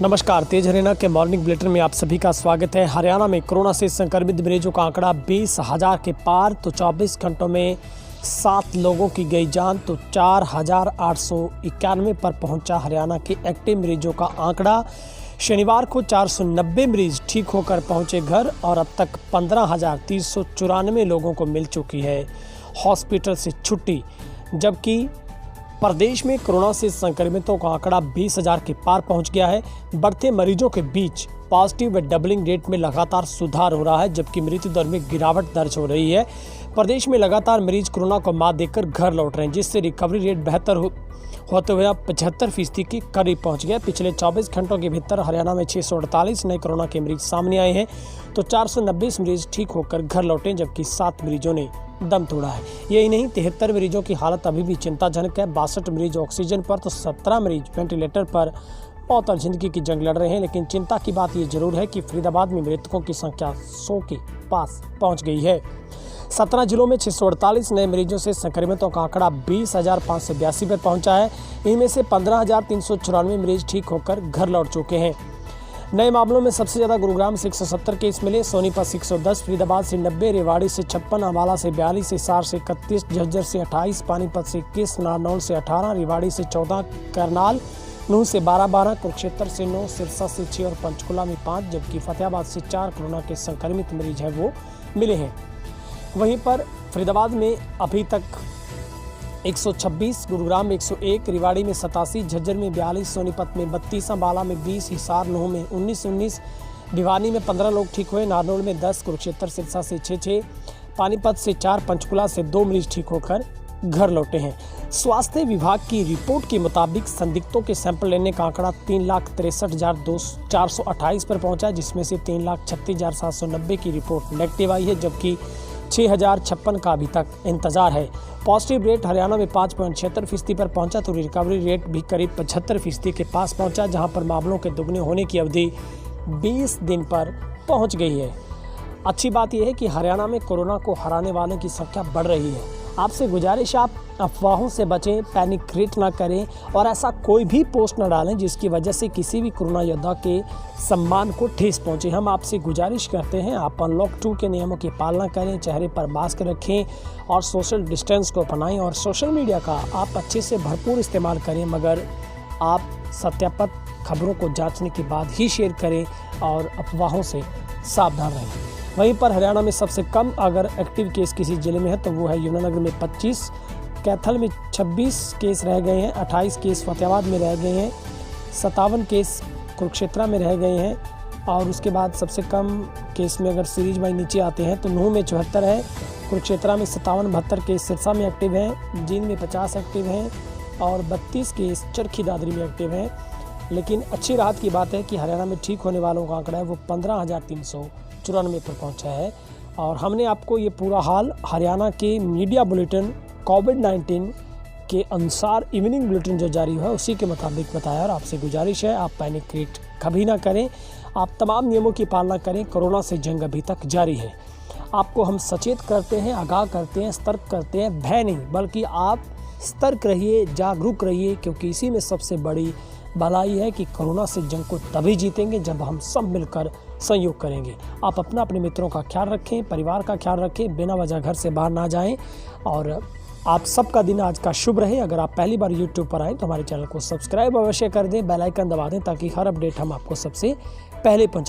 नमस्कार, तेज हरियाणा के morning bulletin में आप सभी का स्वागत है। हरियाणा में कोरोना से संक्रमित मरीजों का आंकड़ा 20,000 के पार। तो 24 घंटों में 7 लोगों की गई जान। तो 4,891 पर पहुंचा हरियाणा के एक्टिव मरीजों का आंकड़ा। शनिवार को 490 मरीज ठीक होकर पहुंचे घर और अब तक 15,394 लोगों को मिल चुकी है हॉस्पिटल से छुट्टी। जबकि प्रदेश में कोरोना से संक्रमितों का आंकड़ा 20,000 के पार पहुंच गया है। बढ़ते मरीजों के बीच पॉजिटिव व डबलिंग रेट में लगातार सुधार हो रहा है, जबकि मृत्यु दर में गिरावट दर्ज हो रही है। प्रदेश में लगातार मरीज कोरोना को मात देकर घर लौट रहे हैं, जिससे रिकवरी रेट बेहतर होते हुए 75% के करीब पहुंच गया। पिछले 24 घंटों के भीतर हरियाणा में 648 नए कोरोना के मरीज सामने आए हैं। तो 490 मरीज ठीक होकर घर लौटे, जबकि 7 मरीजों ने दम तोड़ा है। यही नहीं, 73 मरीजों की हालत अभी भी चिंताजनक है। 62 मरीज ऑक्सीजन पर तो 17 मरीज वेंटिलेटर पर मौत और जिंदगी की जंग लड़ रहे हैं। लेकिन चिंता की बात यह जरूर है कि फरीदाबाद में मृतकों की संख्या 100 के पास पहुंच गई है। 17 जिलों में 648 नए मरीजों से संक्रमितों का आंकड़ा 20,582 पर पहुंचा है। इनमें से 15,394 मरीज ठीक होकर घर लौट चुके हैं। नए मामलों में सबसे ज़्यादा गुरुग्राम से 170 केस मिले, सोनीपत से 110, फरीदाबाद से 90, रेवाड़ी से 56, अम्बाला से 42, हिसार से 31, झज्जर से 28, पानीपत से 21, नारनौल से 18, रेवाड़ी से 14, करनाल नूंह से 12, कुरुक्षेत्र से 9, सिरसा से 6 और पंचकुला में 5, जबकि फतेहाबाद से 4 कोरोना के संक्रमित मरीज हैं वो मिले हैं। वहीं पर फरीदाबाद में अभी तक 126, गुरुग्राम में 101, रेवाड़ी में 87, झज्जर में 42, सोनीपत में 32, अम्बाला में 20, हिसार नूंह में 19, भिवानी में 15 लोग ठीक हुए, नारनौल में 10, कुरुक्षेत्र सिरसा से 6, पानीपत से 4, पंचकुला से 2 मरीज ठीक होकर घर लौटे हैं। स्वास्थ्य विभाग की रिपोर्ट के मुताबिक संदिग्धों के सैंपल लेने का आंकड़ा 3,63,428 पर पहुंचा, जिसमें से 3,36,790 की रिपोर्ट नेगेटिव आई है, जबकि 6,056 का अभी तक इंतजार है। पॉजिटिव रेट हरियाणा में 5.76% पर पहुंचा, तो रिकवरी रेट भी करीब 75% के पास पहुंचा, जहां पर मामलों के दुगने होने की अवधि 20 दिन पर पहुंच गई है। अच्छी बात यह है कि हरियाणा में कोरोना को हराने वालों की संख्या बढ़ रही है। आपसे गुजारिश, आप अफवाहों से बचें, पैनिक क्रिएट ना करें और ऐसा कोई भी पोस्ट न डालें जिसकी वजह से किसी भी कोरोना योद्धा के सम्मान को ठेस पहुंचे। हम आपसे गुजारिश करते हैं, आप अनलॉक 2 के नियमों की पालना करें, चेहरे पर मास्क रखें और सोशल डिस्टेंस को अपनाएं और सोशल मीडिया का आप अच्छे से भरपूर इस्तेमाल करें, मगर आप सत्यापित खबरों को जांचने के बाद ही शेयर करें और अफवाहों से सावधान रहें। वहीं पर हरियाणा में सबसे कम अगर एक्टिव केस किसी जिले में है तो वो है यमुनानगर में 25, कैथल में 26 केस रह गए हैं, 28 केस फतेहाबाद में रह गए हैं, 57 केस कुरुक्षेत्र में रह गए हैं। और उसके बाद सबसे कम केस में अगर सीरीज बाई नीचे आते हैं तो नूंह में 74 है, कुरुक्षेत्र में 57-72 केस सिरसा में एक्टिव हैं, जींद में 50 एक्टिव हैं और 32 केस चरखी दादरी में एक्टिव हैं। लेकिन अच्छी राहत की बात है कि हरियाणा में ठीक होने वालों का आंकड़ा है वो 15,394 पर पहुंचा है। और हमने आपको ये पूरा हाल हरियाणा के मीडिया बुलेटिन कोविड-19 के अनुसार इवनिंग बुलेटिन जो जारी हुआ है उसी के मुताबिक बताया। और आपसे गुजारिश है, आप पैनिक क्रिएट कभी ना करें, आप तमाम नियमों की पालना करें। कोरोना से जंग अभी तक जारी है। आपको हम सचेत करते हैं, आगाह करते हैं, सतर्क करते हैं, भय नहीं बल्कि आप सतर्क रहिए, जागरूक रहिए, क्योंकि इसी में सबसे बड़ी भलाई है कि कोरोना से जंग को तभी जीतेंगे जब हम सब मिलकर सहयोग करेंगे। आप अपने मित्रों का ख्याल रखें, परिवार का ख्याल रखें, बिना वजह घर से बाहर ना जाएं और आप सबका दिन आज का शुभ रहे। अगर आप पहली बार YouTube पर आए तो हमारे चैनल को सब्सक्राइब अवश्य कर दें, बेल आइकन दबा दें ताकि हर अपडेट हम आपको सबसे पहले पहुंचाएं।